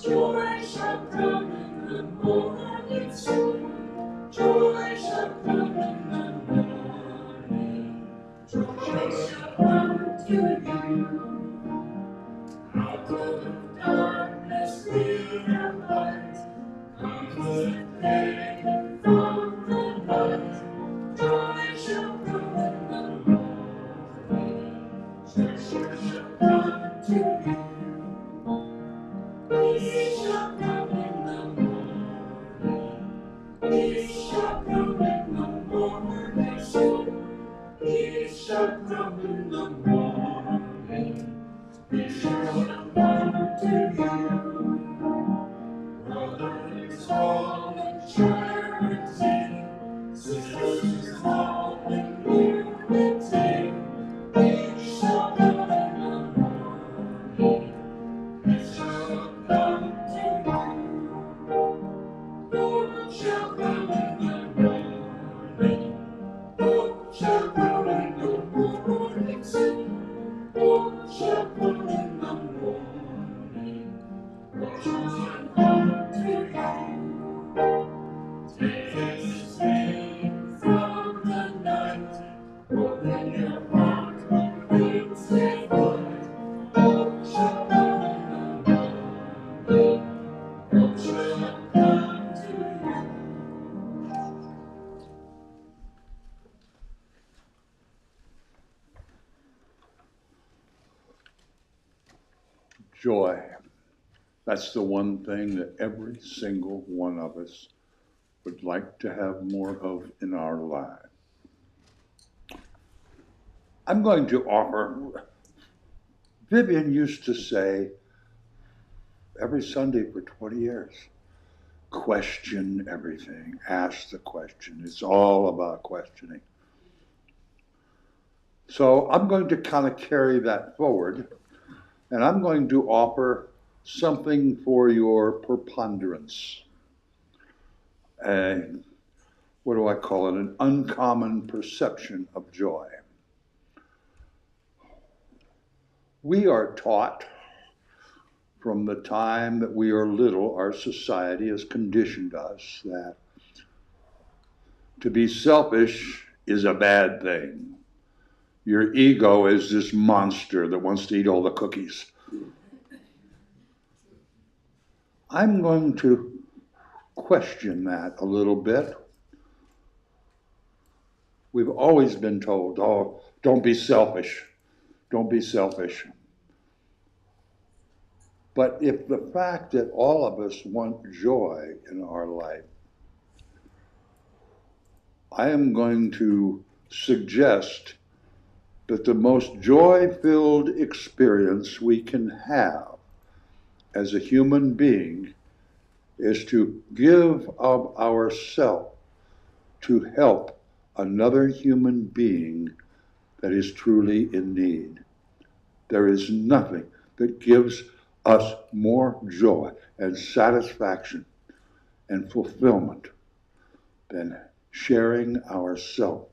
Joy shall come in the morning soon. Joy shall come in the morning. Joy shall come to you. Out of darkness lead a light. Comes the day from the night. Joy shall come in the morning. Joy shall come to you. Peace shall come in the morning. Peace shall come in the morning soon. Peace shall come in the morning. Peace shall come to you. Brothers all in charity, sisters all in unity. Peace shall come in the morning. Peace shall come to you. Hope shall come in the morning. Hope shall come in the morning soon. Hope shall come in the morning. Hope shall come to you. Take this name from the night. Open your heart and wings take flight. Hope shall come in the morning. Hope shall come to you. Joy. That's the one thing that every single one of us would like to have more of in our lives. I'm going to offer, Vivian used to say every Sunday for 20 years, question everything, ask the question. It's all about questioning. So I'm going to kind of carry that forward, and I'm going to offer something for your preponderance. What do I call it? An uncommon perception of joy. We are taught from the time that we are little, our society has conditioned us that to be selfish is a bad thing. Your ego is this monster that wants to eat all the cookies. I'm going to question that a little bit. We've always been told, oh, don't be selfish. Don't be selfish. But if the fact that all of us want joy in our life, I am going to suggest that the most joy-filled experience we can have as a human being is to give of ourself to help another human being that is truly in need. There is nothing that gives us more joy and satisfaction and fulfillment than sharing ourself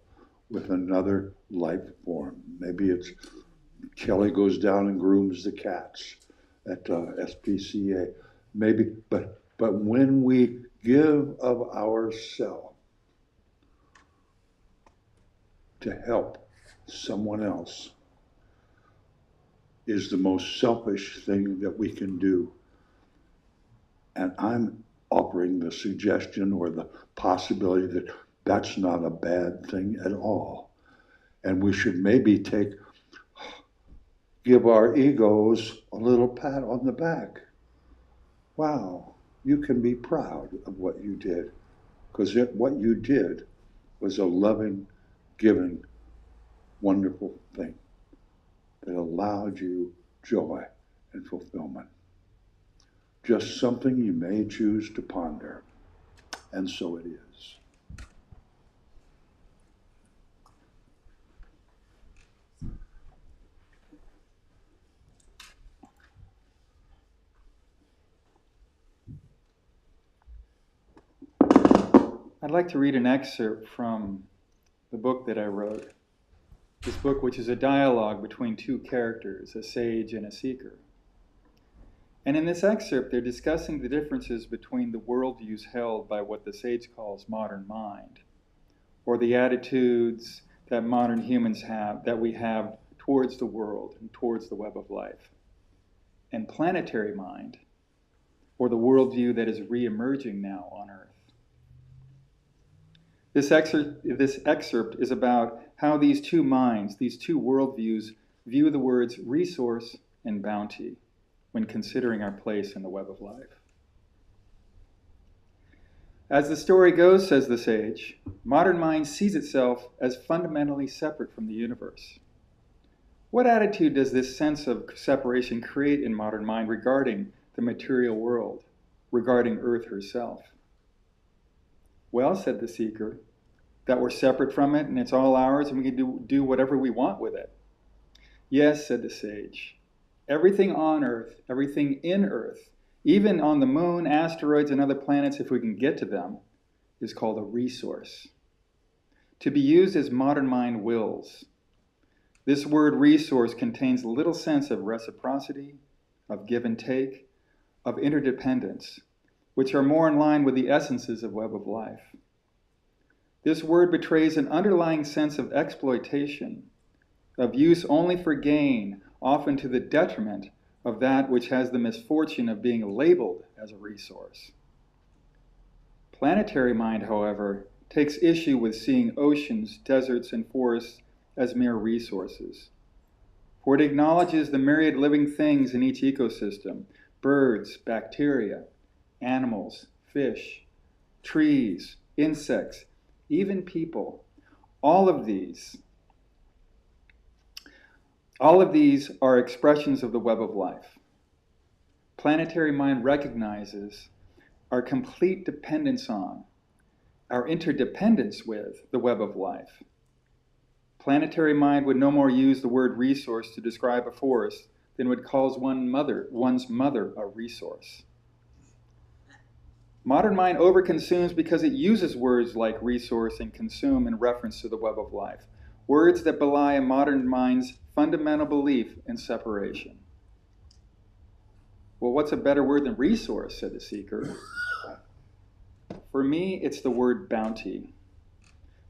with another life form. Maybe it's Kelly goes down and grooms the cats at SPCA. Maybe, but when we give of ourselves to help someone else is the most selfish thing that we can do. And I'm offering the suggestion or the possibility that that's not a bad thing at all. And we should maybe give our egos a little pat on the back. Wow, you can be proud of what you did, because what you did was a loving, giving, wonderful thing that allowed you joy and fulfillment. Just something you may choose to ponder, and so it is. I'd like to read an excerpt from the book that I wrote. This book, which is a dialogue between two characters, a sage and a seeker. And in this excerpt, they're discussing the differences between the worldviews held by what the sage calls modern mind, or the attitudes that modern humans have, that we have towards the world and towards the web of life, and planetary mind, or the worldview that is re-emerging now on Earth. This excerpt is about how these two minds, these two worldviews, view the words resource and bounty when considering our place in the web of life. As the story goes, says the sage, modern mind sees itself as fundamentally separate from the universe. What attitude does this sense of separation create in modern mind regarding the material world, regarding Earth herself? Well, said the seeker, that we're separate from it and it's all ours and we can do whatever we want with it. Yes, said the sage. Everything on Earth, everything in Earth, even on the moon, asteroids, and other planets, if we can get to them, is called a resource, to be used as modern mind wills. This word resource contains little sense of reciprocity, of give and take, of interdependence, which are more in line with the essences of web of life. This word betrays an underlying sense of exploitation, of use only for gain, often to the detriment of that which has the misfortune of being labeled as a resource. Planetary mind, however, takes issue with seeing oceans, deserts, and forests as mere resources, for it acknowledges the myriad living things in each ecosystem: birds, bacteria, animals, fish, trees, insects, even people. All of these are expressions of the web of life. Planetary mind recognizes our complete dependence on, our interdependence with the web of life. Planetary mind would no more use the word resource to describe a forest than would call one's mother a resource. Modern mind overconsumes because it uses words like resource and consume in reference to the web of life, words that belie a modern mind's fundamental belief in separation. Well, what's a better word than resource, said the seeker. For me, it's the word bounty.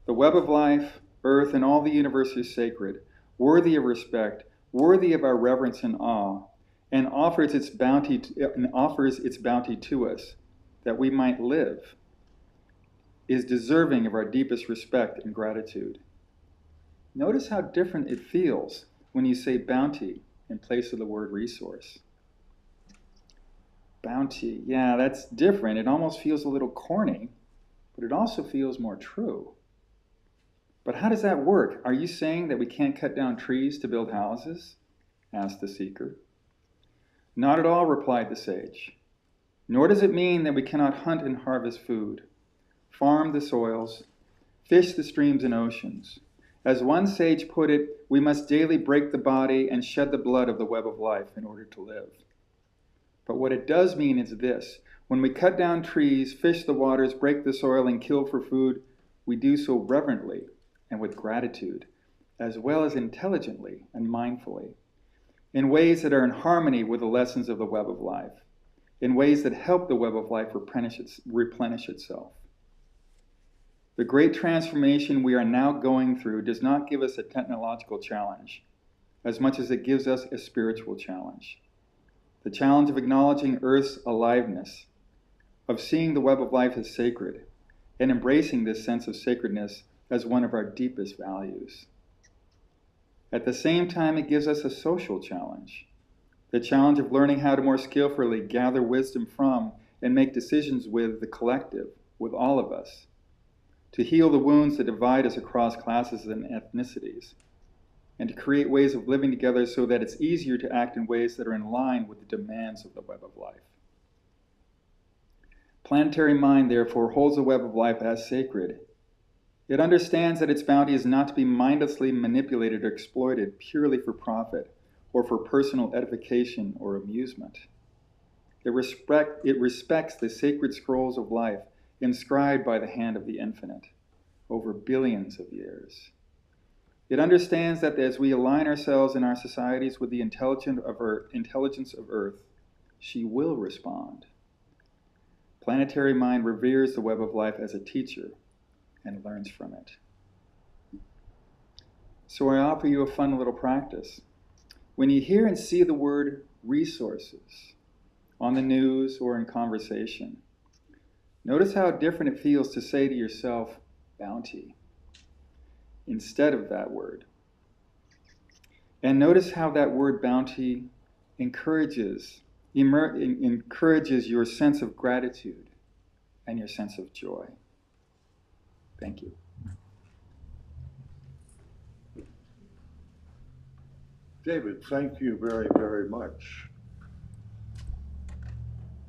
The web of life, Earth, and all the universe is sacred, worthy of respect, worthy of our reverence and awe, and offers its bounty to us, that we might live, is deserving of our deepest respect and gratitude. Notice how different it feels when you say bounty in place of the word resource. Bounty, yeah, that's different. It almost feels a little corny, but it also feels more true. But how does that work? Are you saying that we can't cut down trees to build houses? Asked the seeker. Not at all, replied the sage. Nor does it mean that we cannot hunt and harvest food, farm the soils, fish the streams and oceans. As one sage put it, we must daily break the body and shed the blood of the web of life in order to live. But what it does mean is this: when we cut down trees, fish the waters, break the soil, and kill for food, we do so reverently and with gratitude, as well as intelligently and mindfully, in ways that are in harmony with the lessons of the web of life, in ways that help the web of life replenish itself. The great transformation we are now going through does not give us a technological challenge, as much as it gives us a spiritual challenge. The challenge of acknowledging Earth's aliveness, of seeing the web of life as sacred, and embracing this sense of sacredness as one of our deepest values. At the same time, it gives us a social challenge, the challenge of learning how to more skillfully gather wisdom from and make decisions with the collective, with all of us, to heal the wounds that divide us across classes and ethnicities, and to create ways of living together so that it's easier to act in ways that are in line with the demands of the web of life. Planetary mind, therefore, holds the web of life as sacred. It understands that its bounty is not to be mindlessly manipulated or exploited purely for profit or for personal edification or amusement. It respects the sacred scrolls of life inscribed by the hand of the infinite over billions of years. It understands that as we align ourselves in our societies with the intelligence of Earth, she will respond. Planetary mind reveres the web of life as a teacher and learns from it. So I offer you a fun little practice. When you hear and see the word resources on the news or in conversation, notice how different it feels to say to yourself, bounty, instead of that word. And notice how that word bounty encourages your sense of gratitude and your sense of joy. Thank you. David, thank you very, very much.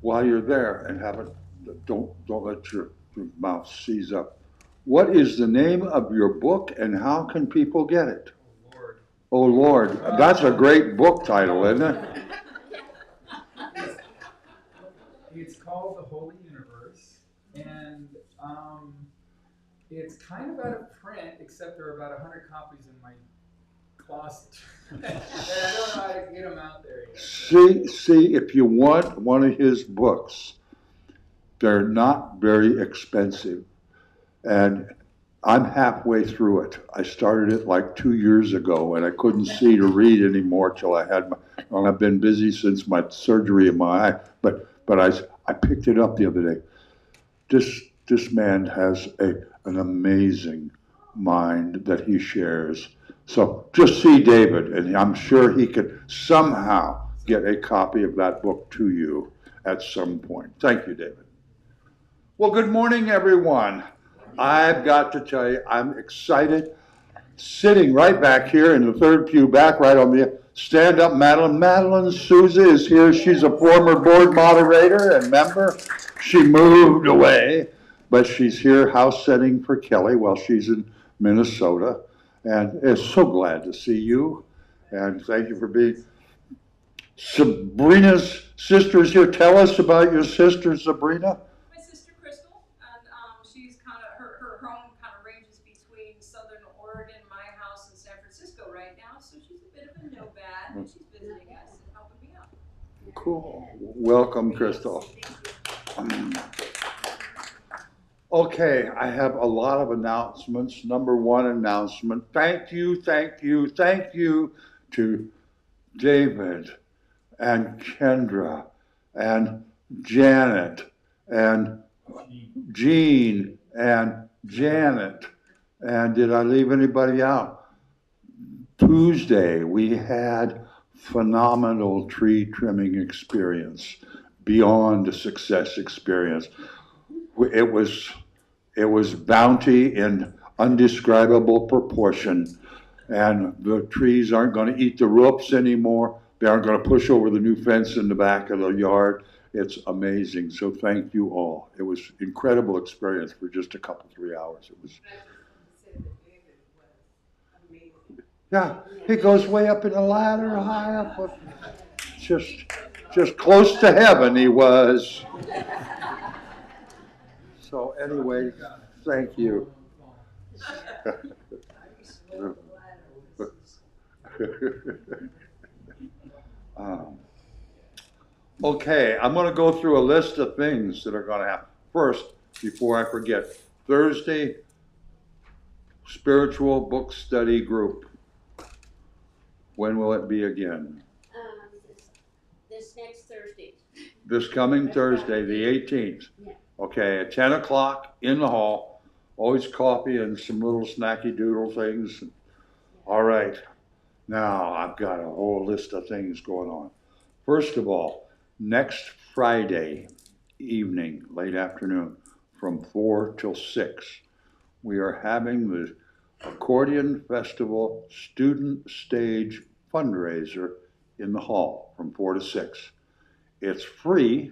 While you're there and don't let your mouth seize up. What is the name of your book and how can people get it? Oh Lord, that's a great book title, isn't it? It's called The Holy Universe, and it's kind of out of print, except there are about 100 copies in my closet. And I don't know how to get them out there yet. See, if you want one of his books, they're not very expensive. And I'm halfway through it. I started it like 2 years ago, and I couldn't see to read anymore till I've been busy since my surgery in my eye. But I picked it up the other day. This man has an amazing mind that he shares. So just see David, and I'm sure he could somehow get a copy of that book to you at some point. Thank you, David. Well, good morning, everyone. I've got to tell you, I'm excited. Sitting right back here in the third pew back, right on the stand up, Madeline. Madeline Souza is here. She's a former board moderator and member. She moved away, but she's here house sitting for Kelly while she's in Minnesota. And is so glad to see you. And thank you for being. Sabrina's sister's here. Tell us about your sister, Sabrina. My sister Crystal, and she's kind of her home kind of ranges between Southern Oregon, my house, and San Francisco right now. So she's a bit of a nomad, and she's visiting us and helping me out. Cool. Welcome, Crystal. Okay, I have a lot of announcements. Number one announcement, thank you to David and Kendra and Janet and Jean and Janet. And did I leave anybody out? Tuesday, we had phenomenal tree trimming experience, beyond a success experience. It was bounty in undescribable proportion, and the trees aren't going to eat the roofs anymore. They aren't going to push over the new fence in the back of the yard. It's amazing. So thank you all. It was an incredible experience for just a couple, 3 hours. It was. Yeah, he goes way up in the ladder, high up, just close to heaven he was. So anyway, thank you. Okay, I'm going to go through a list of things that are going to happen. First, before I forget, Thursday, spiritual book study group. When will it be again? This next Thursday. This coming Thursday, the 18th. Yeah. Okay, at 10 o'clock in the hall. Always coffee and some little snacky doodle things. All right. Now I've got a whole list of things going on. First of all, next Friday evening, late afternoon, from 4 till 6, we are having the Accordion Festival Student Stage Fundraiser in the hall from 4 to 6. It's free.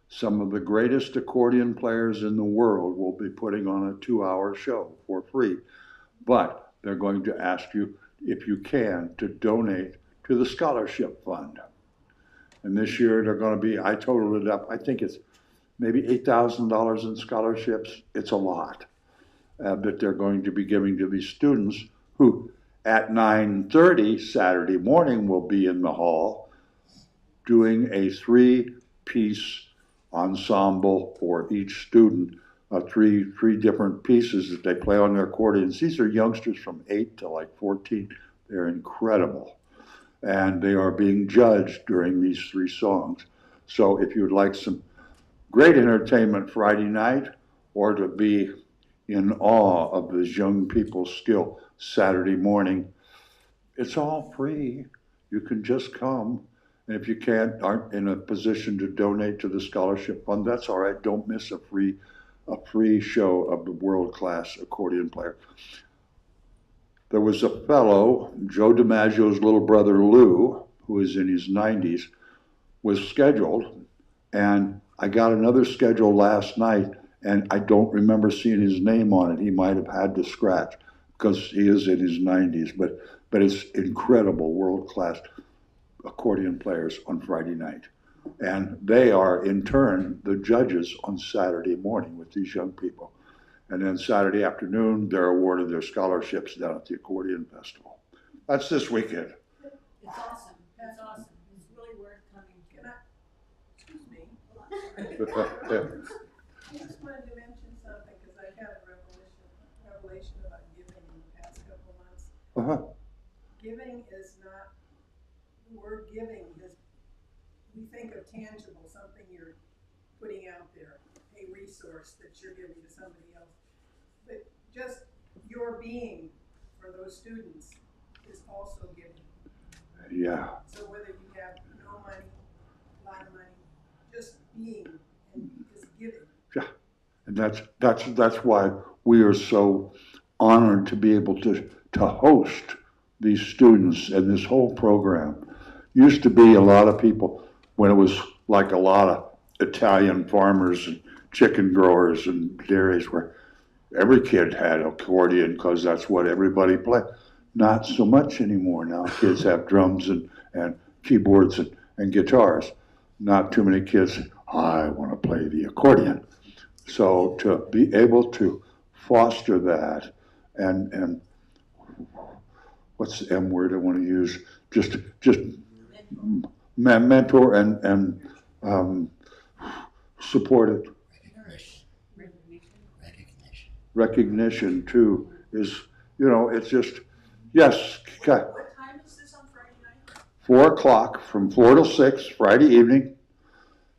Some of the greatest accordion players in the world will be putting on a 2-hour show for free. But they're going to ask you, if you can, to donate to the scholarship fund. And this year they're going to be, I totaled it up, I think it's maybe $8,000 in scholarships. It's a lot that they're going to be giving to these students who at 9:30 Saturday morning will be in the hall doing a 3-piece ensemble for each student, three different pieces that they play on their accordions. These are youngsters from 8 to like 14. They're incredible. And they are being judged during these 3 songs. So if you would like some great entertainment Friday night, or to be in awe of these young people's skill Saturday morning, it's all free. You can just come. And if you aren't in a position to donate to the scholarship fund, that's all right. Don't miss a free show of the world-class accordion player. There was a fellow, Joe DiMaggio's little brother Lou, who is in his 90s, was scheduled, and I got another schedule last night, and I don't remember seeing his name on it. He might have had to scratch because he is in his 90s, but it's incredible, world-class accordion players on Friday night. And they are, in turn, the judges on Saturday morning with these young people. And then Saturday afternoon, they're awarded their scholarships down at the Accordion Festival. That's this weekend. It's awesome. That's awesome. It's really worth coming to. Excuse me. Yeah. I just wanted to mention something, because I've had a revelation about giving in the past couple of months. Uh-huh. Giving is not, the word giving is, we think of tangible, something you're putting out there, a resource that you're giving to somebody else. But just your being for those students is also giving. Yeah. So whether you have no money, a lot of money, just being is giving. Yeah. And that's why we are so honored to be able to host these students and this whole program. Used to be a lot of people, when it was like a lot of Italian farmers and chicken growers and dairies, where every kid had accordion because that's what everybody played. Not so much anymore. Now kids have drums and keyboards and guitars. Not too many kids, I want to play the accordion. So to be able to foster that and what's the M word I want to use? Just mentor and support it. Recognition too is, it's just, yes. What time is this on Friday night? 4 o'clock from 4 till 6 Friday evening,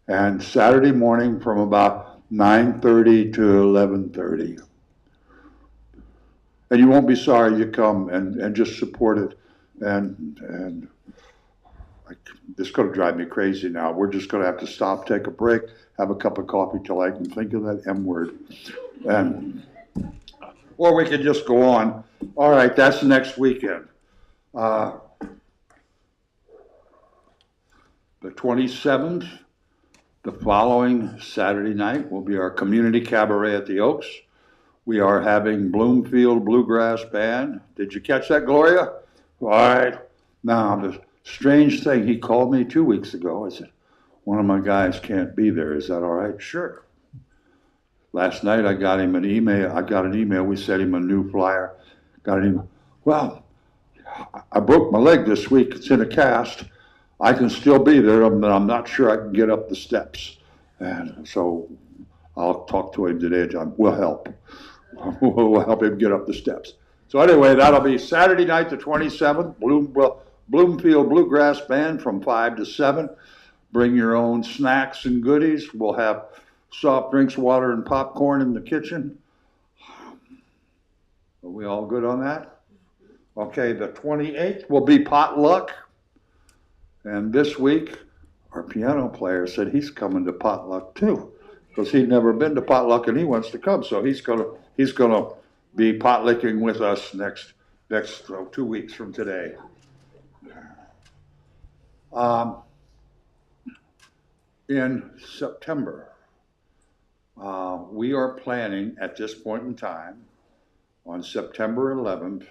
and Saturday morning from about 9:30 to 11:30. And you won't be sorry you come and just support it. And it's going to drive me crazy now. We're just going to have to stop, take a break, have a cup of coffee till I can think of that M word. Or we could just go on. All right, that's next weekend. The 27th, the following Saturday night, will be our community cabaret at the Oaks. We are having Bloomfield Bluegrass Band. Did you catch that, Gloria? All right. Now, the strange thing, he called me 2 weeks ago. I said, one of my guys can't be there. Is that all right? Sure. Last night I got him an email. We sent him a new flyer. Got an email. Well, I broke my leg this week. It's in a cast. I can still be there, but I'm not sure I can get up the steps. And so I'll talk to him today, John. We'll help. We'll help him get up the steps. So anyway, that'll be Saturday night, the 27th, Bloomfield Bluegrass Band from 5 to 7. Bring your own snacks and goodies. We'll have soft drinks, water, and popcorn in the kitchen. Are we all good on that? Okay, the 28th will be potluck. And this week, our piano player said he's coming to potluck too, because he'd never been to potluck and he wants to come. So he's gonna be potlucking with us next 2 weeks from today. In September, we are planning at this point in time, on September 11th,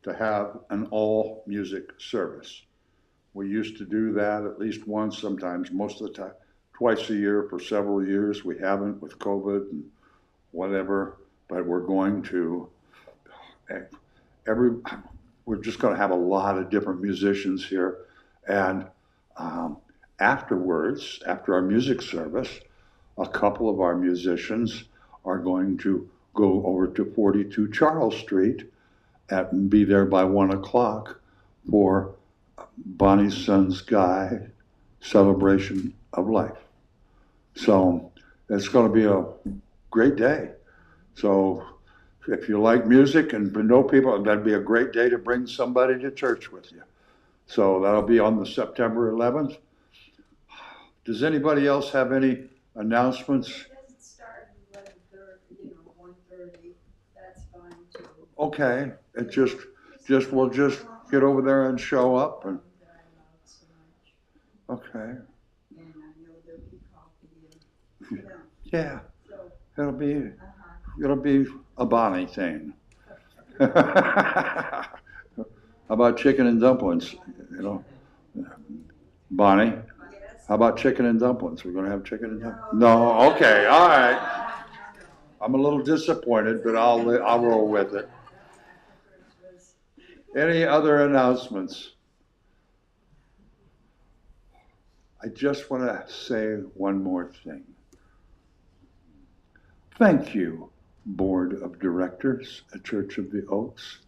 to have an all music service. We used to do that at least once, sometimes most of the time, twice a year for several years. We haven't with COVID and whatever, but we're going to. We're just going to have a lot of different musicians here, and Afterwards, after our music service, a couple of our musicians are going to go over to 42 Charles Street and be there by 1 o'clock for Bonnie's Son's Guy celebration of life. So it's going to be a great day. So if you like music and know people, that'd be a great day to bring somebody to church with you. So that'll be on the September 11th. Does anybody else have any announcements? It doesn't start at 1:30, that's fine too. Okay, it we'll just get over there and show up and, That I love so much, okay, and I know there'll be coffee and, yeah, so, it'll be a Bonnie thing. How about chicken and dumplings, Bonnie? Yes. How about chicken and dumplings? We're gonna have chicken and dumplings? No, okay, all right. I'm a little disappointed, but I'll roll with it. Any other announcements? I just want to say one more thing. Thank you, Board of Directors at Church of the Oaks.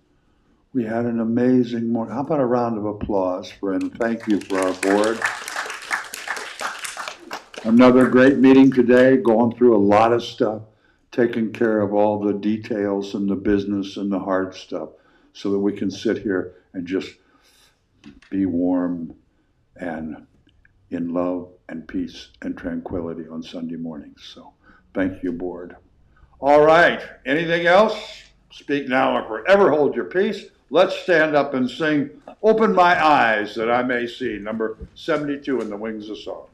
We had an amazing morning. How about a round of applause and thank you for our board. Another great meeting today, going through a lot of stuff, taking care of all the details and the business and the hard stuff so that we can sit here and just be warm and in love and peace and tranquility on Sunday mornings. So thank you, board. All right, anything else? Speak now or forever hold your peace. Let's stand up and sing Open My Eyes That I May See, number 72 in the Wings of Song.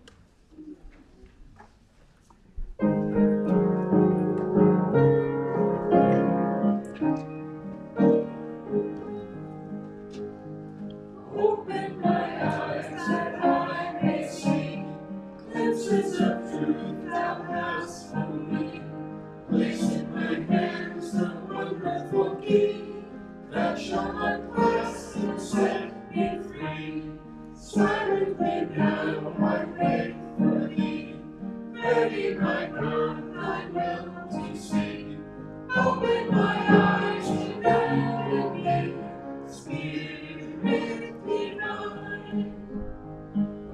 Open my eyes that I may see glimpses of truth thou hast for me. Place in my hands the wonderful key that shall unclasp and set me free. Silently now I wait for thee, ready my God thy will to see. Open my eyes to know thee, Spirit divine.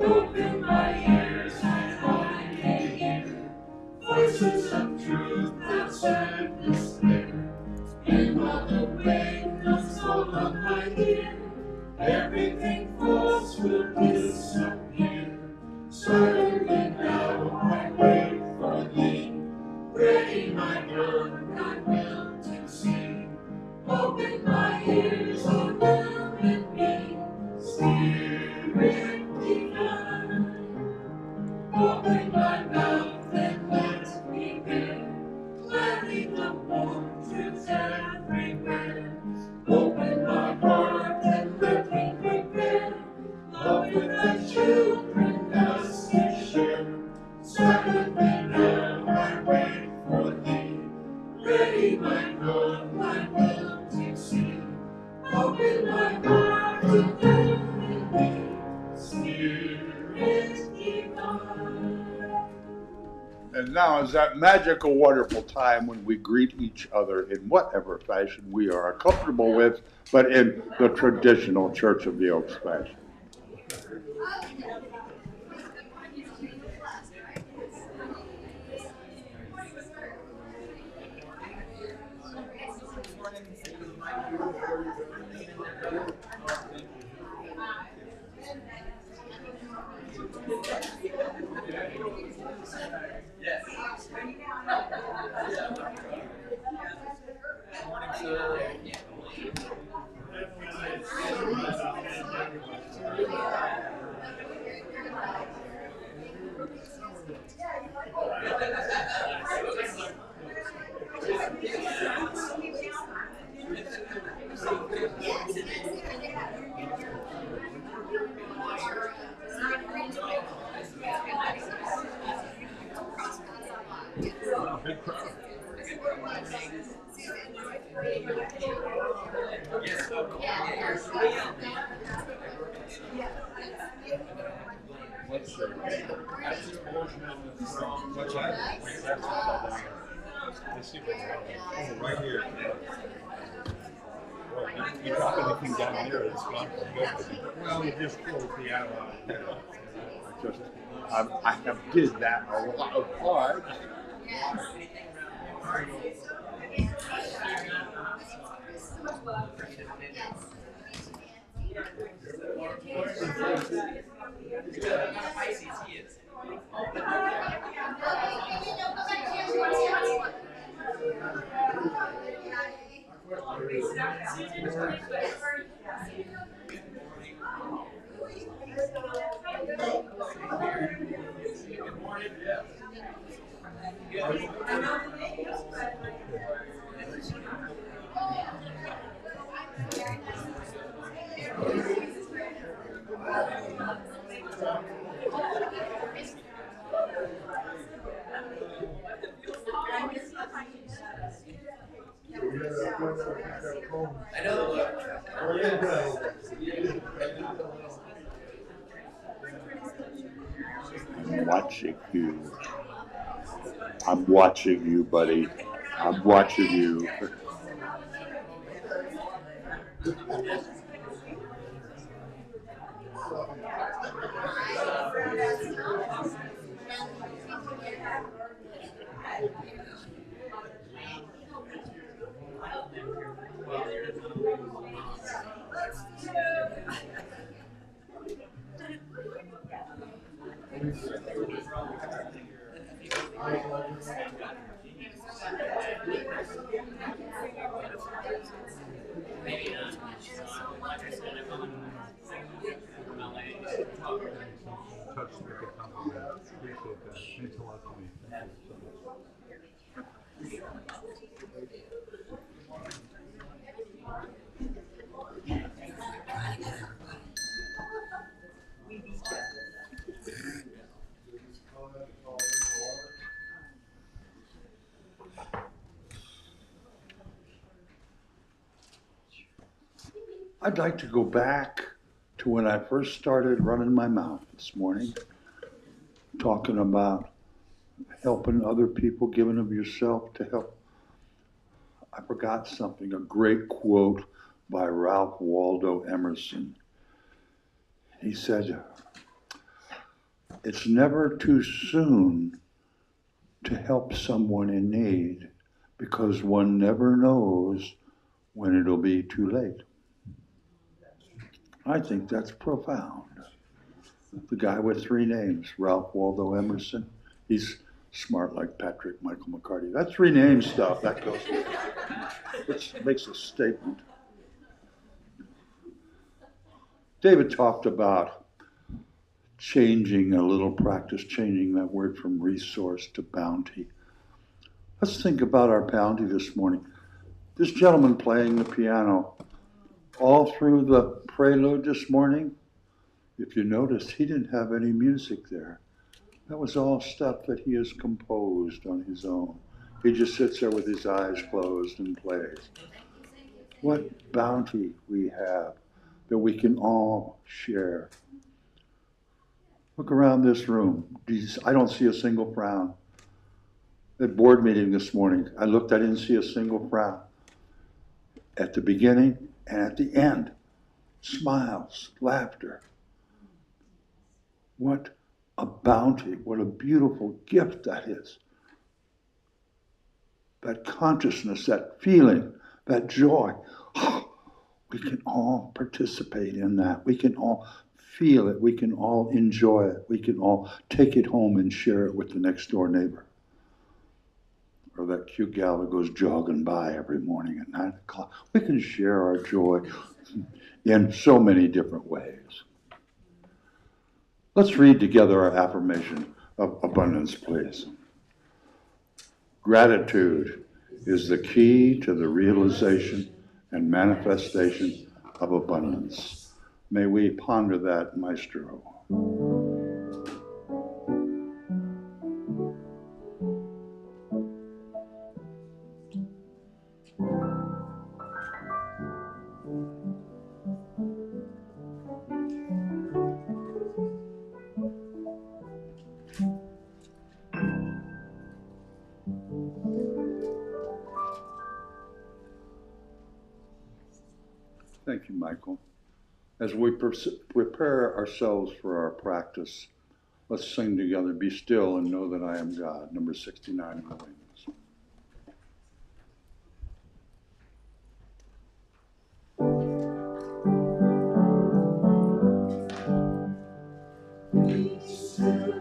Open my ears that I may hear voices of truth that surface clear. In all the way comes all of my ear, everything false will disappear. Silently now I wait for thee, ready my God thy will to see. Open my ears, illuminate me, Spirit divine. Open my mouth and let me bear gladly the warm truths everywhere. Open my heart and let me prepare love with thy children thus to share. Silently now I wait for thee, ready my God thy will to see. Open my heart to let me, Spirit divine. And now is that magical, wonderful time when we greet each other in whatever fashion we are comfortable with, but in the traditional Church of the Oaks fashion. What's that? Let's see what's oh, right here. Well, you drop anything down there, it's gone for good. Well, you just pull the piano out. I have did that a lot of times. I'm watching you. I'm watching you, buddy. I'm watching you. Touch like a compliment. Appreciate that. Means a lot to me. Thank you so much. I'd like to go back to when I first started running my mouth this morning, talking about helping other people, giving of yourself to help. I forgot something, a great quote by Ralph Waldo Emerson. He said, "It's never too soon to help someone in need because one never knows when it'll be too late." I think that's profound. The guy with three names, Ralph Waldo Emerson, he's smart like Patrick Michael McCarty. That three name stuff, that goes, it makes a statement. David talked about changing a little practice, changing that word from resource to bounty. Let's think about our bounty this morning. This gentleman playing the piano all through the prelude this morning, if you noticed, he didn't have any music there. That was all stuff that he has composed on his own. He just sits there with his eyes closed and plays. What bounty we have that we can all share. Look around this room. I don't see a single frown. At board meeting this morning, I looked, I didn't see a single frown. At the beginning and at the end, smiles, laughter. What a bounty, what a beautiful gift that is. That consciousness, that feeling, that joy. We can all participate in that. We can all feel it. We can all enjoy it. We can all take it home and share it with the next door neighbor. Or that cute gal that goes jogging by every morning at 9 o'clock. We can share our joy in so many different ways. Let's read together our affirmation of abundance, please. Gratitude is the key to the realization and manifestation of abundance. May we ponder that, Maestro. Thank you, Michael. As we prepare ourselves for our practice, let's sing together, Be Still and Know That I Am God, number 69 in the wings. Be still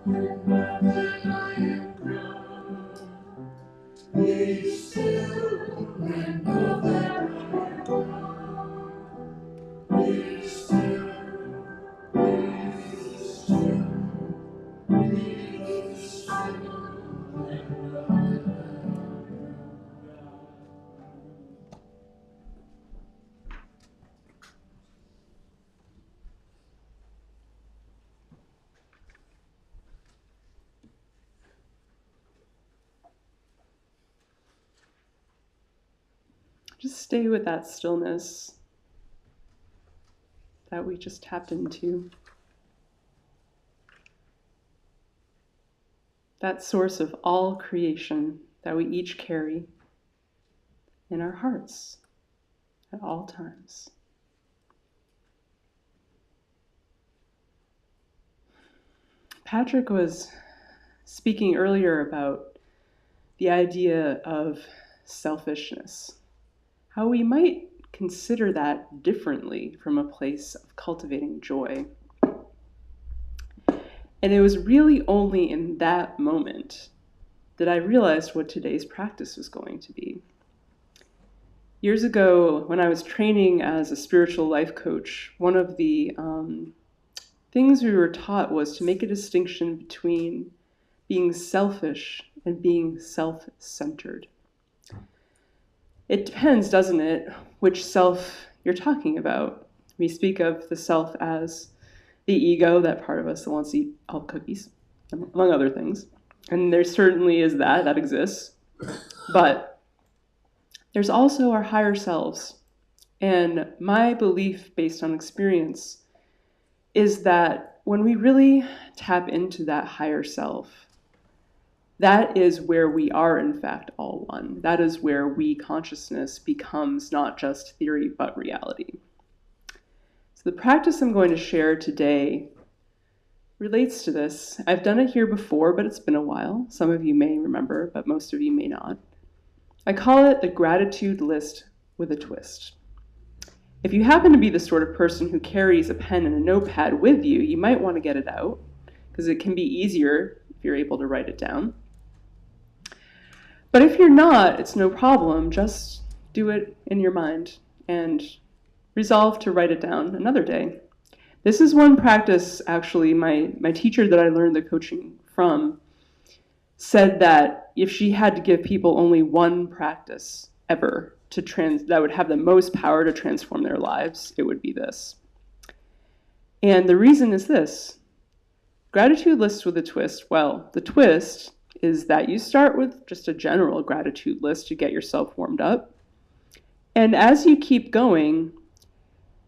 and know that I am God. Be still and know that I am God. Be still, be still, be still and know that I am God. Just stay with that stillness that we just tapped into. That source of all creation that we each carry in our hearts at all times. Patrick was speaking earlier about the idea of selfishness, how we might consider that differently from a place of cultivating joy. And it was really only in that moment that I realized what today's practice was going to be. Years ago, when I was training as a spiritual life coach, one of the things we were taught was to make a distinction between being selfish and being self-centered. It depends, doesn't it, which self you're talking about. We speak of the self as the ego, that part of us that wants to eat all cookies, among other things. And there certainly is that exists. But there's also our higher selves. And my belief, based on experience, is that when we really tap into that higher self, that is where we are, in fact, all one. That is where we consciousness becomes not just theory, but reality. So the practice I'm going to share today relates to this. I've done it here before, but it's been a while. Some of you may remember, but most of you may not. I call it the gratitude list with a twist. If you happen to be the sort of person who carries a pen and a notepad with you, you might want to get it out, because it can be easier if you're able to write it down. But if you're not, it's no problem. Just do it in your mind and resolve to write it down another day. This is one practice, actually, my teacher that I learned the coaching from said that if she had to give people only one practice ever that would have the most power to transform their lives, it would be this. And the reason is this. Gratitude list with a twist. Well, the twist is that you start with just a general gratitude list to get yourself warmed up. And as you keep going,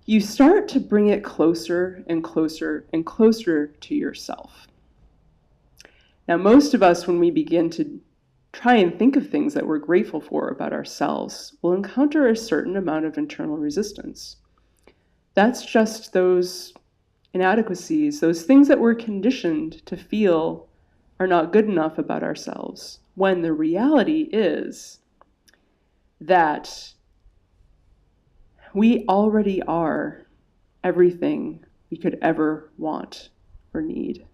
you start to bring it closer and closer and closer to yourself. Now, most of us, when we begin to try and think of things that we're grateful for about ourselves, will encounter a certain amount of internal resistance. That's just those inadequacies, those things that we're conditioned to feel are not good enough about ourselves, when the reality is that we already are everything we could ever want or need.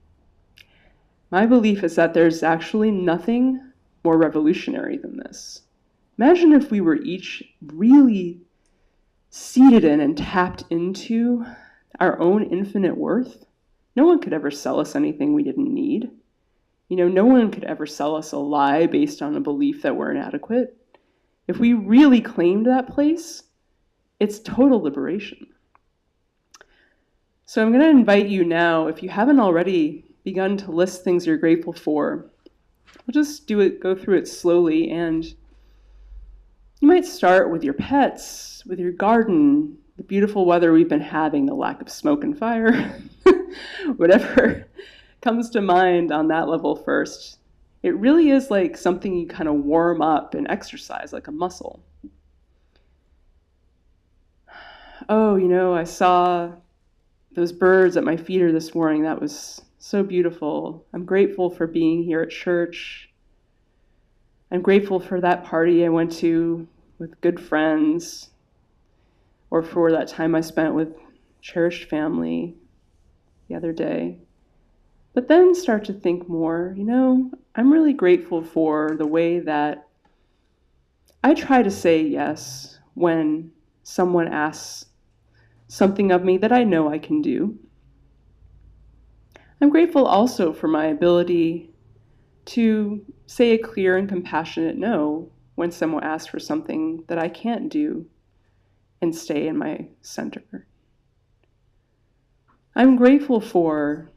My belief is that there's actually nothing more revolutionary than this. Imagine if we were each really seated in and tapped into our own infinite worth. No one could ever sell us anything we didn't need. No one could ever sell us a lie based on a belief that we're inadequate. If we really claimed that place, it's total liberation. So I'm going to invite you now, if you haven't already begun to list things you're grateful for, we'll just go through it slowly, and you might start with your pets, with your garden, the beautiful weather we've been having, the lack of smoke and fire, whatever comes to mind on that level first. It really is like something you kind of warm up and exercise, like a muscle. oh, I saw those birds at my feeder this morning. That was so beautiful. I'm grateful for being here at church. I'm grateful for that party I went to with good friends, or for that time I spent with cherished family the other day. But then start to think more, I'm really grateful for the way that I try to say yes when someone asks something of me that I know I can do. I'm grateful also for my ability to say a clear and compassionate no when someone asks for something that I can't do and stay in my center. I'm grateful for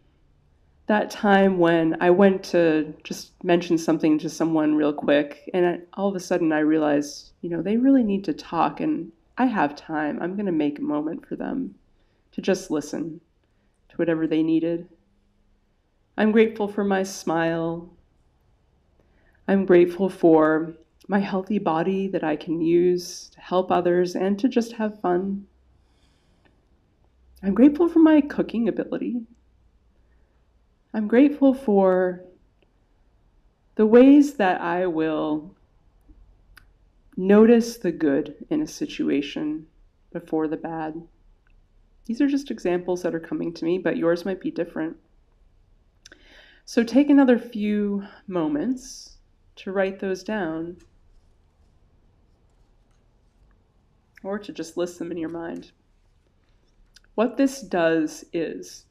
that time when I went to just mention something to someone real quick, and all of a sudden I realized, they really need to talk, and I have time. I'm going to make a moment for them to just listen to whatever they needed. I'm grateful for my smile. I'm grateful for my healthy body that I can use to help others and to just have fun. I'm grateful for my cooking ability. I'm grateful for the ways that I will notice the good in a situation before the bad. These are just examples that are coming to me, but yours might be different. So take another few moments to write those down, or to just list them in your mind. What this does is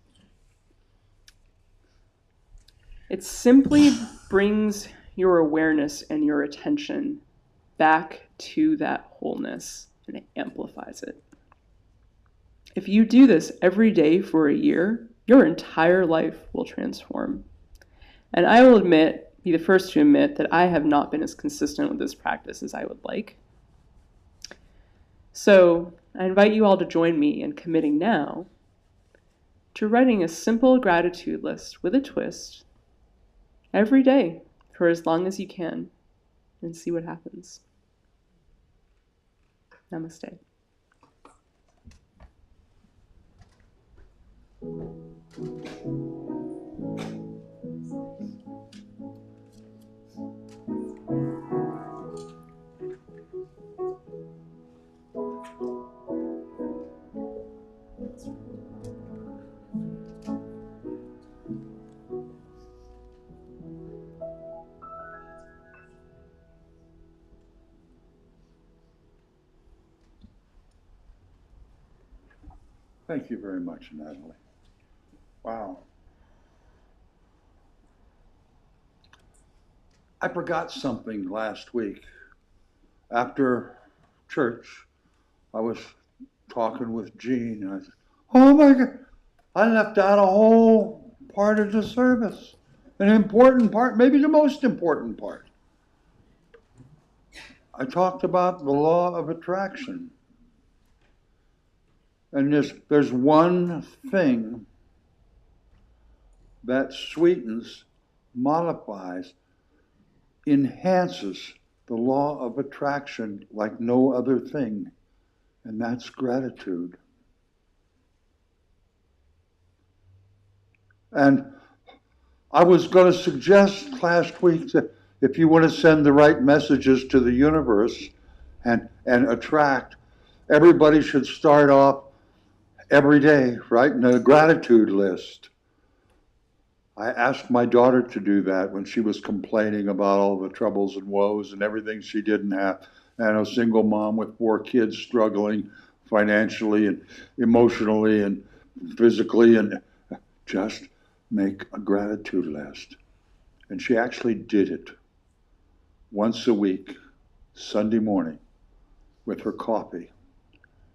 it simply brings your awareness and your attention back to that wholeness, and it amplifies it. If you do this every day for a year, your entire life will transform. And I will be the first to admit that I have not been as consistent with this practice as I would like. So I invite you all to join me in committing now to writing a simple gratitude list with a twist every day for as long as you can, and see what happens. Namaste. Thank you very much, Natalie. Wow. I forgot something last week. After church, I was talking with Jean, and I said, oh my God, I left out a whole part of the service. An important part, maybe the most important part. I talked about the law of attraction. And there's one thing that sweetens, modifies, enhances the law of attraction like no other thing, and that's gratitude. And I was going to suggest last week that if you want to send the right messages to the universe and attract, everybody should start off every day writing a gratitude list. I asked my daughter to do that when she was complaining about all the troubles and woes and everything she didn't have. And a single mom with 4 kids struggling financially and emotionally and physically, and just make a gratitude list. And she actually did it once a week, Sunday morning, with her coffee.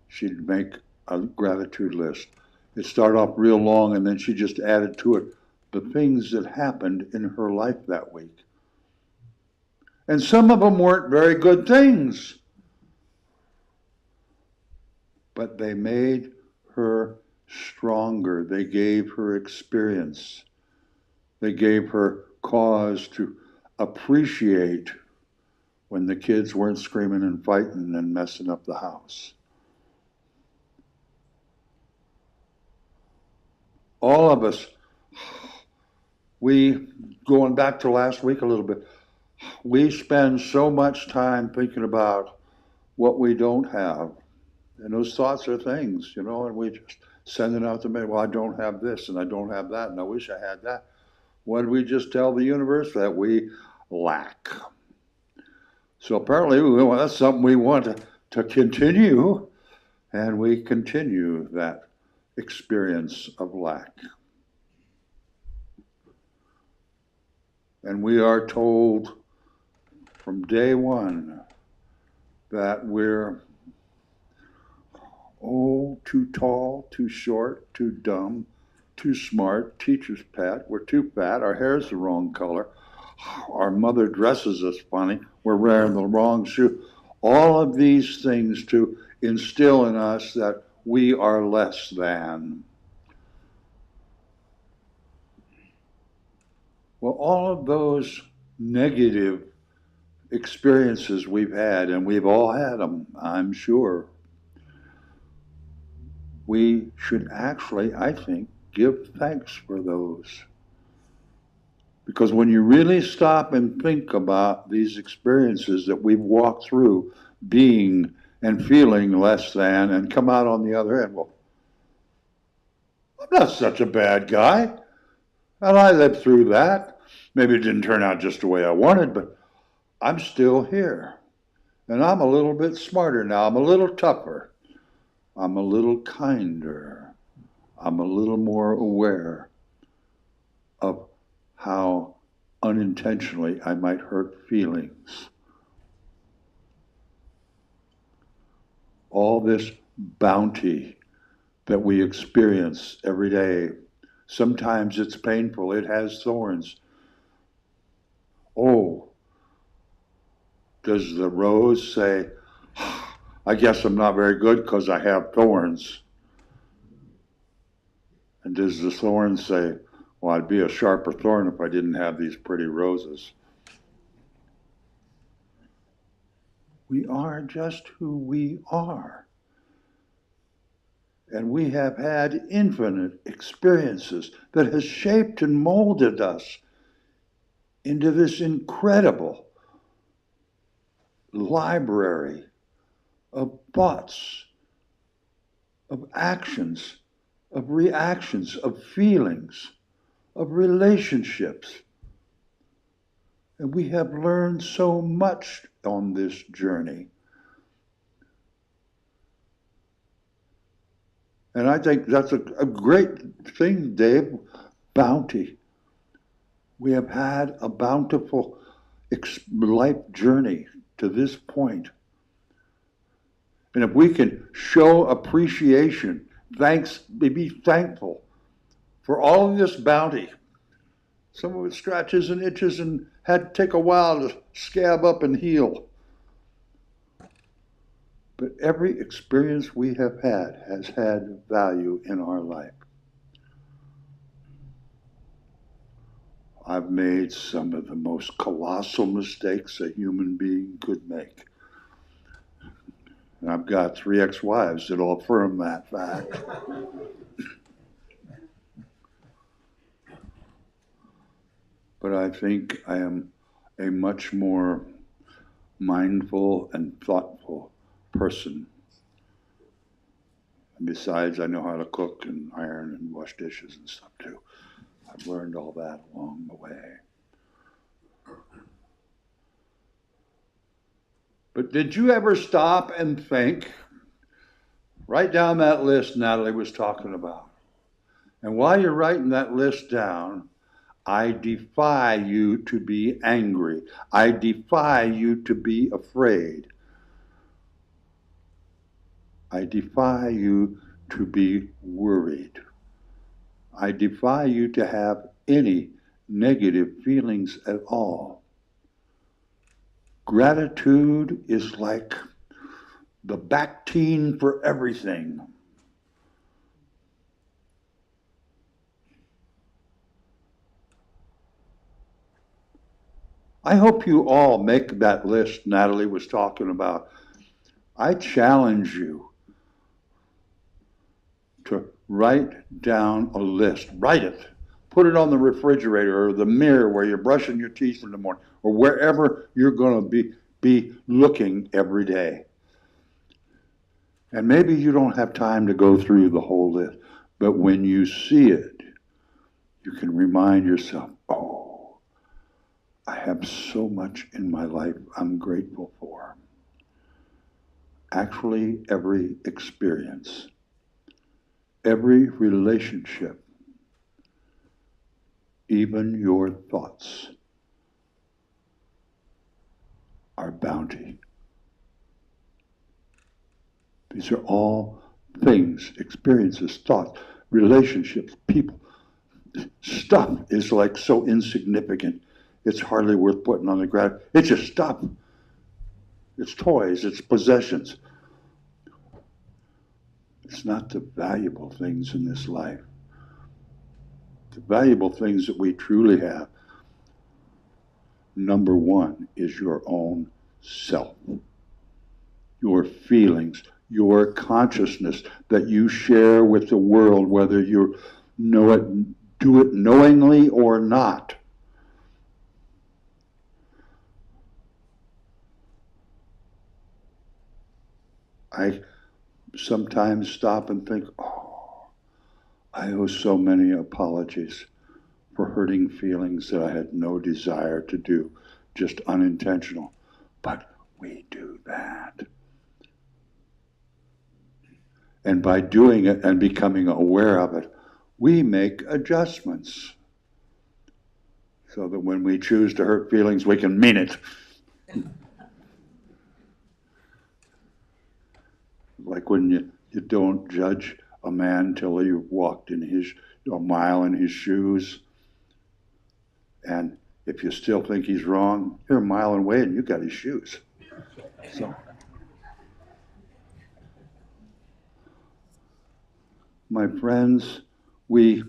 She'd make a gratitude list. It started off real long, and then she just added to it the things that happened in her life that week. And some of them weren't very good things, but they made her stronger. They gave her experience. They gave her cause to appreciate when the kids weren't screaming and fighting and messing up the house. all of us, we, going back to last week a little bit, we spend so much time thinking about what we don't have. And those thoughts are things, and we just send it out to me. Well, I don't have this, and I don't have that, and I wish I had that. What did we just tell the universe? That we lack. So apparently, that's something we want to continue, and we continue that experience of lack. And we are told from day one that we're too tall, too short, too dumb, too smart, teacher's pet, we're too fat, our hair's the wrong color, our mother dresses us funny, we're wearing the wrong shoe. All of these things to instill in us that we are less than. Well, all of those negative experiences we've had, and we've all had them, I'm sure, we should actually, I think, give thanks for those. Because when you really stop and think about these experiences that we've walked through, being and feeling less than, and come out on the other end, well, I'm not such a bad guy. And I lived through that. Maybe it didn't turn out just the way I wanted, but I'm still here. And I'm a little bit smarter now. I'm a little tougher. I'm a little kinder. I'm a little more aware of how unintentionally I might hurt feelings. All this bounty that we experience every day, sometimes it's painful, it has thorns. Oh, does the rose say, I guess I'm not very good because I have thorns? And does the thorn say, well, I'd be a sharper thorn if I didn't have these pretty roses? We are just who we are. And we have had infinite experiences that has shaped and molded us into this incredible library of thoughts, of actions, of reactions, of feelings, of relationships. And we have learned so much on this journey. And I think that's a great thing, Dave, bounty. We have had a bountiful life journey to this point. And if we can show appreciation, be thankful for all of this bounty. Some of it scratches and itches and had to take a while to scab up and heal. But every experience we have had has had value in our life. I've made some of the most colossal mistakes a human being could make. And I've got 3 ex-wives that'll affirm that fact. But I think I am a much more mindful and thoughtful person. And besides, I know how to cook and iron and wash dishes and stuff too. I've learned all that along the way. But did you ever stop and think, write down that list Natalie was talking about. And while you're writing that list down, I defy you to be angry. I defy you to be afraid. I defy you to be worried. I defy you to have any negative feelings at all. Gratitude is like the Bactine for everything. I hope you all make that list Natalie was talking about. I challenge you to write down a list. Write it. Put it on the refrigerator or the mirror where you're brushing your teeth in the morning, or wherever you're going to be looking every day. And maybe you don't have time to go through the whole list, but when you see it, you can remind yourself, oh, I have so much in my life I'm grateful for. Actually, every experience, every relationship, even your thoughts are bounty. These are all things, experiences, thoughts, relationships, people. Stuff is like so insignificant, it's hardly worth putting on the ground. It's just stuff. It's toys, it's possessions. It's not the valuable things in this life. The valuable things that we truly have, number one, is your own self. Your feelings, your consciousness that you share with the world, whether you know it, do it knowingly or not. I sometimes stop and think, oh, I owe so many apologies for hurting feelings that I had no desire to do, just unintentional. But we do that. And by doing it and becoming aware of it, we make adjustments so that when we choose to hurt feelings, we can mean it. Like when you don't judge a man till he walked in a mile in his shoes. And if you still think he's wrong, you're a mile away and you got his shoes. So, my friends, we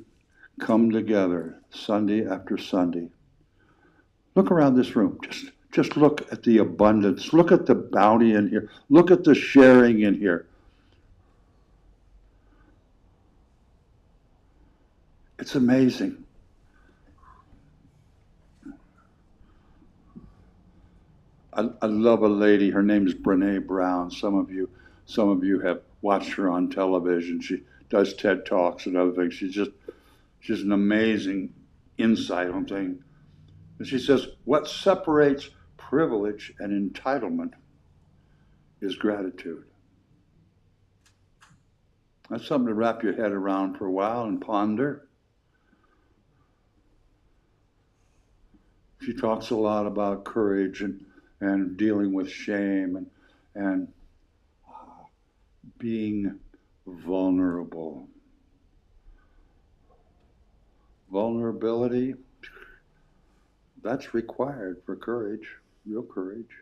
come together Sunday after Sunday. Look around this room. Just look at the abundance. Look at the bounty in here. Look at the sharing in here. It's amazing. I love a lady. Her name is Brene Brown. Some of you have watched her on television. She does TED Talks and other things. She's an amazing insight on things. And she says, what separates privilege and entitlement is gratitude. That's something to wrap your head around for a while and ponder. She talks a lot about courage and dealing with shame and being vulnerable. Vulnerability, that's required for courage, real courage.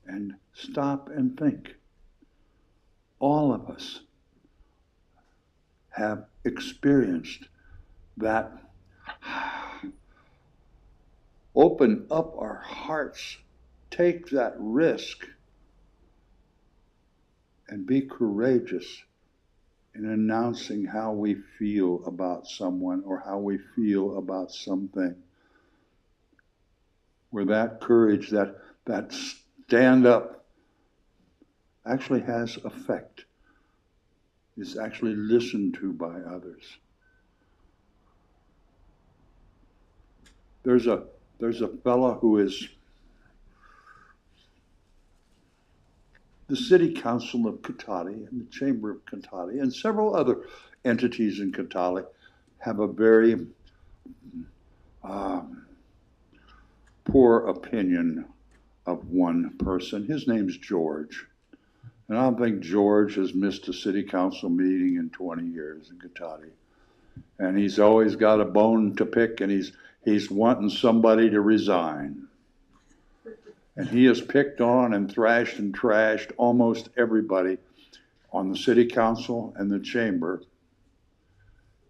And stop and think. All of us have experienced that. Open up our hearts, take that risk, and be courageous in announcing how we feel about someone or how we feel about something. Where that courage, that stand up, actually has effect, is actually listened to by others. There's a fella who is the City Council of Katati and the Chamber of Katati and several other entities in Katati have a very poor opinion of one person. His name's George. And I don't think George has missed a city council meeting in 20 years in Katati. And he's always got a bone to pick, and he's wanting somebody to resign. And he has picked on and thrashed and trashed almost everybody on the city council and the chamber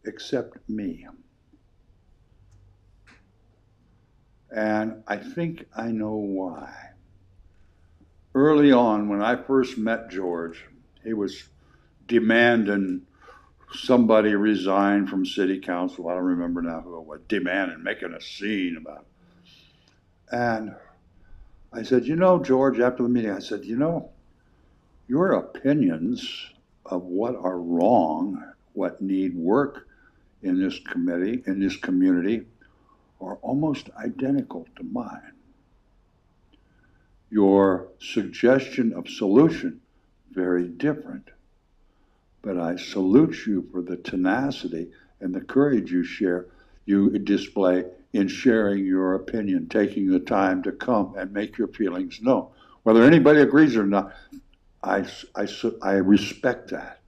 except me. And I think I know why. Early on, when I first met George, he was demanding somebody resign from city council. I don't remember now who it was, demanding, making a scene about it. And I said, you know, George, after the meeting, I said, you know, your opinions of what are wrong, what need work in this committee, in this community, are almost identical to mine. Your suggestion of solution, very different. But I salute you for the tenacity and the courage you display in sharing your opinion, taking the time to come and make your feelings known. Whether anybody agrees or not, I respect that.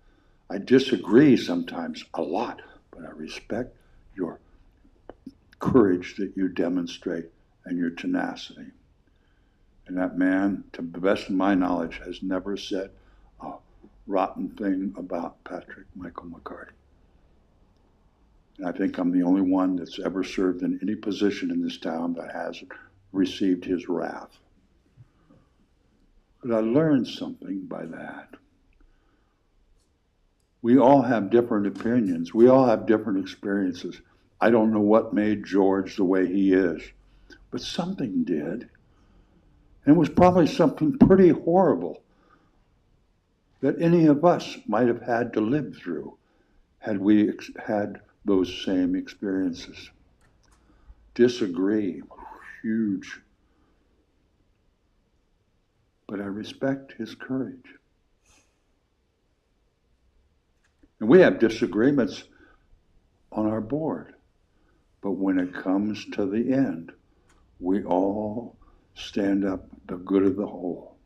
I disagree sometimes a lot, but I respect your courage that you demonstrate and your tenacity. And that man, to the best of my knowledge, has never said a rotten thing about Patrick Michael McCarty. And I think I'm the only one that's ever served in any position in this town that hasn't received his wrath. But I learned something by that. We all have different opinions. We all have different experiences. I don't know what made George the way he is, but something did. And it was probably something pretty horrible that any of us might have had to live through had we had those same experiences. Disagree, huge. But I respect his courage. And we have disagreements on our board. But when it comes to the end, we all stand up the good of the whole.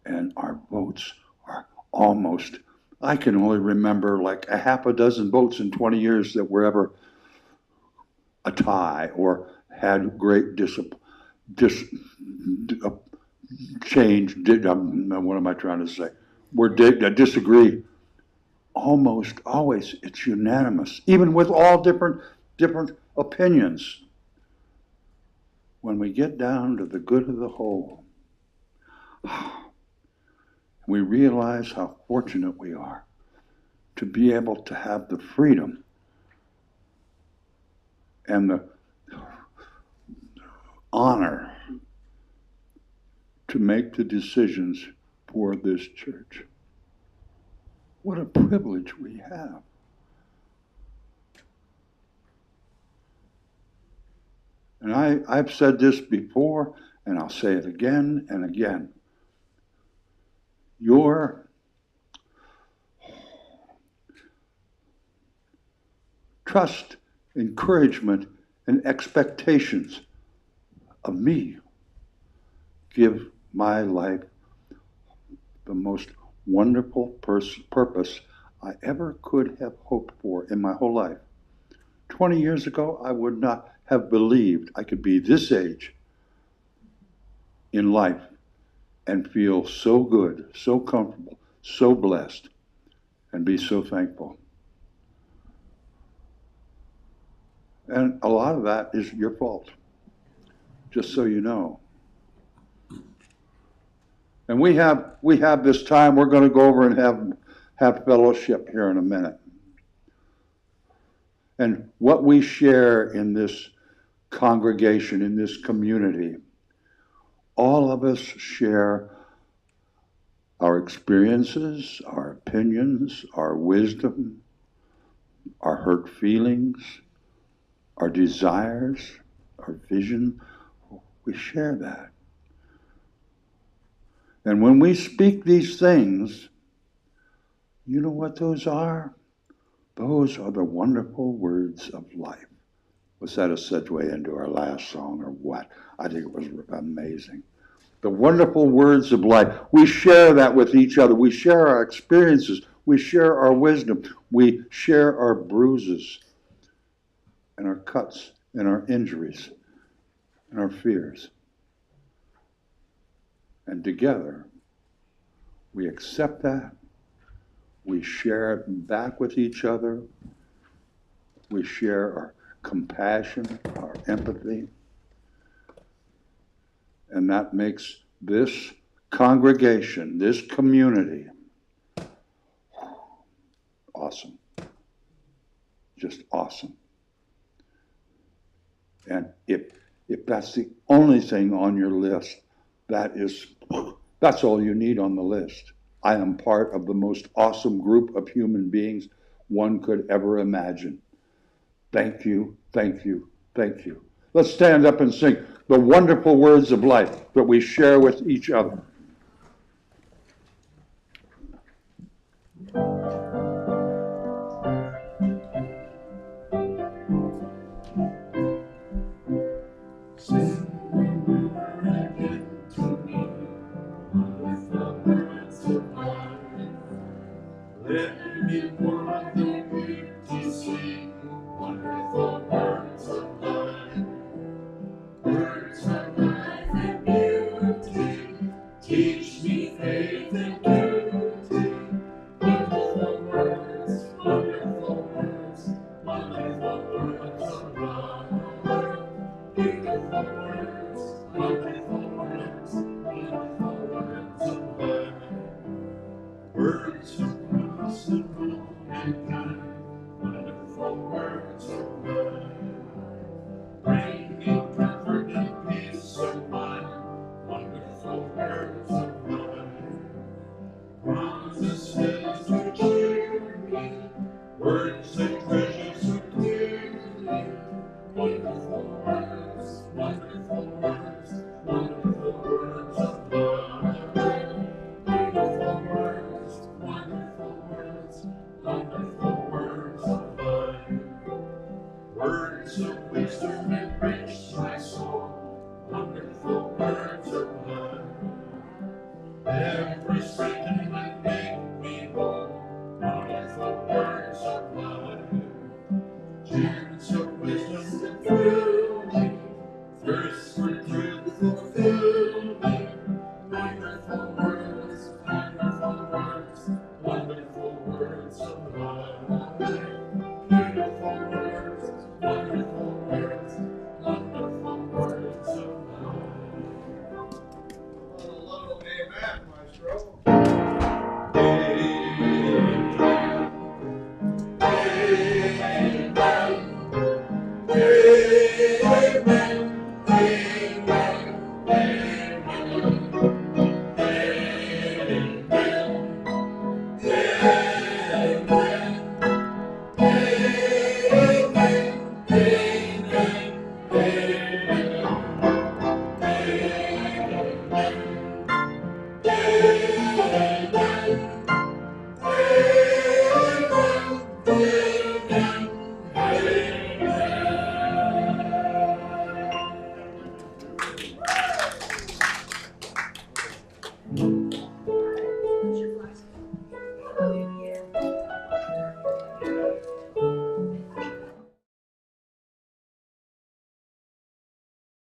And our votes are almost, I can only remember like a half a dozen votes in 20 years that were ever a tie or had great change, what am I trying to say? Disagree. Almost always it's unanimous, even with all different opinions. When we get down to the good of the whole, we realize how fortunate we are to be able to have the freedom and the honor to make the decisions for this church. What a privilege we have. And I've said this before, and I'll say it again and again. Your trust, encouragement, and expectations of me give my life the most wonderful purpose I ever could have hoped for in my whole life. 20 years ago, I would not have believed I could be this age in life and feel so good, so comfortable, so blessed, and be so thankful. And a lot of that is your fault, just so you know. And we have this time. We're going to go over and have fellowship here in a minute. And what we share in this congregation, in this community, all of us share our experiences, our opinions, our wisdom, our hurt feelings, our desires, our vision. We share that. And when we speak these things, you know what those are? Those are the wonderful words of life. Was that a segue into our last song or what? I think it was amazing. The wonderful words of life. We share that with each other. We share our experiences. We share our wisdom. We share our bruises and our cuts and our injuries and our fears. And together, we accept that. We share it back with each other. We share our compassion, our empathy. And that makes this congregation, this community, awesome. Just awesome. And if that's the only thing on your list, that's all you need on the list. I am part of the most awesome group of human beings one could ever imagine. Thank you, thank you, thank you. Let's stand up and sing the wonderful words of life that we share with each other. Sing again to me, wonderful words of life. Let me pour out the gift to sing, wonderful words of life. Words of life and beauty, teach me faith and duty. Wonderful words, wonderful words, wonderful words of life. Beautiful words, wonderful words, wonderful words of life. Words of promise and hope and kind, wonderful words of life. Bringing comfort and peace of mind, wonderful words of life. Promises to cheer me, words and treasures of dearly. Wonderful words, wonderful words, wonderful words of love. Beautiful words, wonderful words, wonderful words of life. Words of wisdom enrich my soul, wonderful words of life. Ever strengthen and make me whole, wonderful words of life. Gems of wisdom that thrill me, thirst for truth fulfill me. Wonderful words, wonderful words, wonderful words of life. Beautiful words, wonderful words, wonderful words of life. Amen, Maestro. Amen.